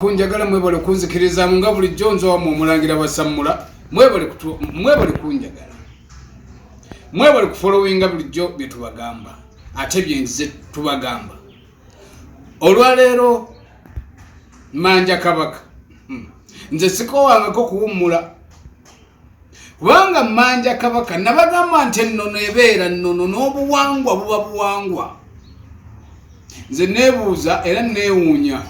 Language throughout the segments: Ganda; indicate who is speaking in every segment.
Speaker 1: kunjagala mwebale kunzikiriza nga bulijjo nzo wa mulangira basamula mwebale kunjagala mwebale kufollowinga bulijjo byetubagamba ate byenze tubagamba olwaleero Manja Kabaka nze sikowangako kuwummula kubanga Manja Kabaka nabagamba nti ennono ebeera nnono n'obuwangwa buba buwangwa nze neebuuza era neewuunya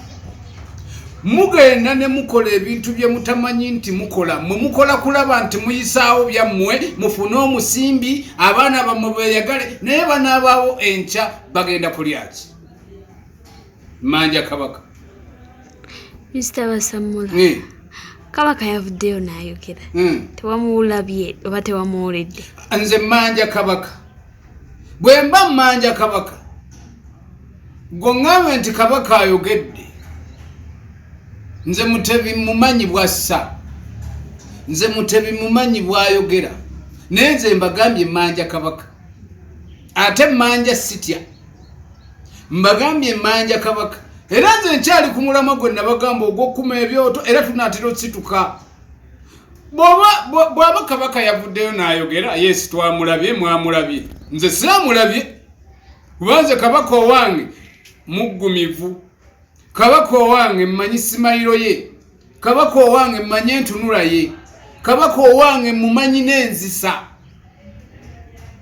Speaker 1: mugenda ne mukola ebintu bye mutamanyi nti mukola mwe mukola kulaba nti muyisaawo byammwe mufune omusimbi abaana bammwe beeyagale naye banaabaawo enkya bagenda kulyaki Manja Kabaka
Speaker 2: Mr. Basamula Kabaka yavuddeyo n'ayogera tewamuwulabye oba tewamuwuledde
Speaker 1: nze Manja Kabaka bwe mba Manja Kabaka gongambe nti Kabaka ayogedde nze Mutebi mumanyi bwassa nze Mutebi mumanyi bwayogera nenze mbagambye Manja Kabaka ate Manja sitya mbagambye Manja Kabaka era nze nkyali ku mulama gwe nabagamba ogw'okkuma ebyoto era tunaatera okusituka bw'aba Kabaka yavuddeyo n'ayogera yes twamulabye mwamulabye nze siramulabye kubanze Kabaka owange muggumivu Kabaka owange mmanyi simayiro ye Kabaka owange mmanyi entunula ye Kabaka owange mumanyi n'enzisa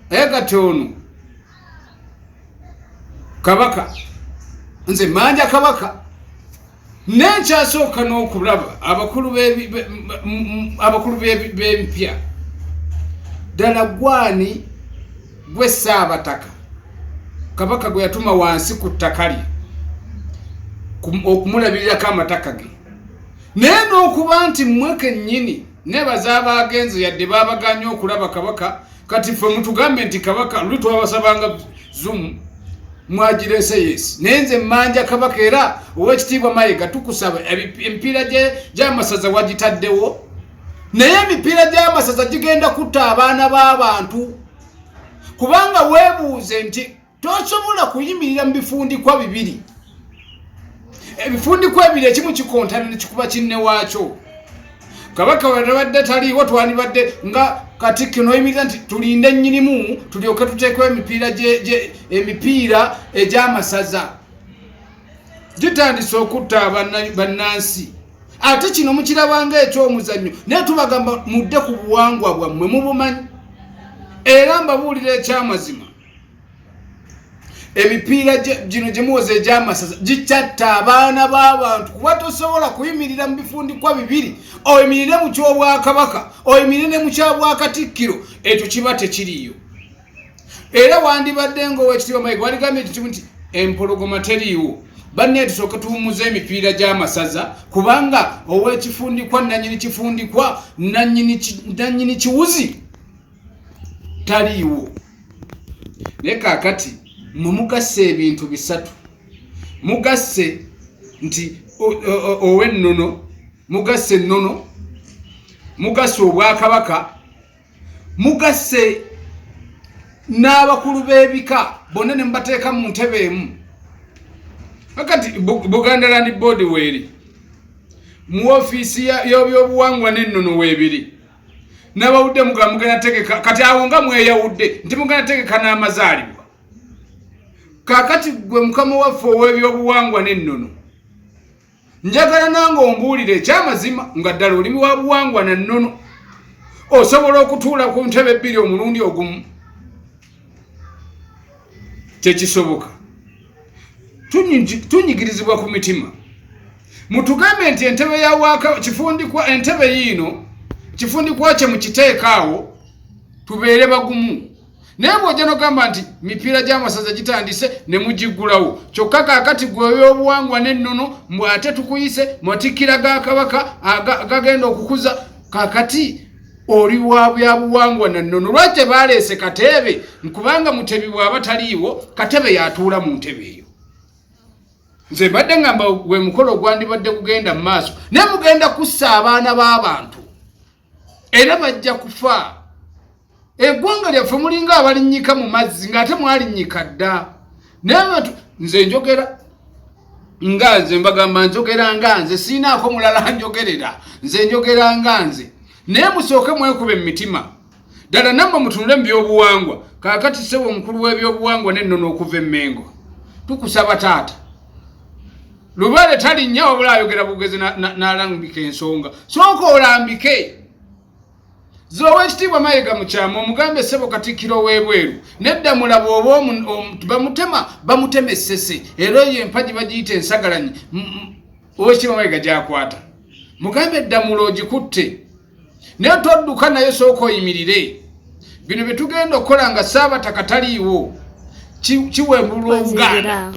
Speaker 1: katono Kabaka nze Manja Kabaka nenkyasooka n'okulaba abakulu b'empya ddala gwani gwe Ssaabataka Kabaka gwe yatuma wansi ku ttaka lye okumulabirirako amataka ge naye n'okuba nti mmwe kennyini nebaza abagenzi yadde babaganye okulaba Kabaka kati ffe mutugambe nti Kabaka luli twabasabanga zumu mwagirese yes nenze Manja Kabaka era ow'ekitiibwa Mayiga tukusaba emipiira gy'amasaza wagitaddewo naye emipiira gy'amasaza gigenda kutta abaana b'abantu kubanga weebuuze nti tosobola kuyimirira mu bifundikwa bibiri ebifundikwa ebiri ekimu kikontana ne kikuba kinne waakyo Kabaka wadde taliiwo twandibadde nga Katikkiro noyimirira nti tulinde nnyinimu tulyoke tuteekwewo emipiira egy'amasaza gitandise okutta bannansi ate kino mukirabanga eky'omuzannyo naye tubagamba mudde ku buwangwa bwammwe mubumanyi era mbabuulira ekyamazima emipiira gino gye muwoza egy'amasaza gikyatta abaana b'abantu kuba tosobola kuyimirira mu bifundikwa bibiri oyimirire mu ky'Obwakabaka oyimirire mu ky'Obwakatikkiro ekyo kiba tekiriiyo era wandibadde ng'ow'ekitiibwa Mayiga waligambye ekitiibwa nti empologoma teriiwo banne tusooke tuwummuze emipiira gy'amasaza kubanga ow'ekifundikwa nannyini kifundikwa nannyini kiwuzi taliiwo naye kaakati mumugasse ebintu bisatu mugasse nti ow'ennono mugasse ennono mugasse Obwakabaka mugasse n'abakulu b'ebika bonna ne mubateeka mu ntebe emu kakati Buganda Land Board weeri mu ofiisi y'ebyobuwangwa n'ennono weebiri n'abawudde mugenda tegeka kati awo nga mweyawudde nti mugenda tegeka n'amazaalibwa kakati gwe mukama waffe ow'ebyobuwangwa n'ennono njagala nange ombuulire ekyamazima nga ddala olimi wa buwangwa na nnono osobola okutuula ku ntebe ebbiri omulundi ogumu kyekisoboka tunyigirizibwa ku mitima mutugambe nti entebe kifundikwa entebe yiino kifundikwa kye mukiteekaawo tubeere bagumu naye bw'ojja n'ogamba nti mipiira gy'amasaza gitandise ne mugiggulawo kyokka kaakati gwe ebyobuwangwa n'ennono mbw ate tukuyise matikkira ga Kabaka gagenda okukuza kaakati oli wa byabuwangwa na nnono lwaki baleese Katebe nkubanga Mutebi bw'aba taliiwo Katebe yatuula mu ntebe eyo nze mbadde ngamba gwe mukolo gwandibadde kugenda mu maaso naye mugenda kussa abaana b'abantu era bajja kufa eggwanga lyaffe mulinga abalinnyika mu mazzi ng'ate mwalinnyika dda naye nze njogera nganze mbagamba njogera nganze sinaako mulala njogerera nze njogera nganze naye musooke mwekube mu mitima ddala nammwe mutunule mu byobuwangwa kaakati ssebo omukulu w'ebyobuwangwa n'ennono okuva emmengo tukusaba taata Lubale talinnya wabula ayogera bugezi n'alambika ensonga sooka olambike zowe ekitiibwa Mayiga mu kyama omugambe ssebo Katikkiro w'ebweru nedda mulaba oba bamutema essese era eyo empagi bagiyita ensagalanyi owekitiibwa Mayiga gy'akwata mugambe edda mulo ogikutte naye todduka naye sooka oyimirire bino bye tugenda okukola nga Ssaabataka taliiwo kiwembulwa obugaana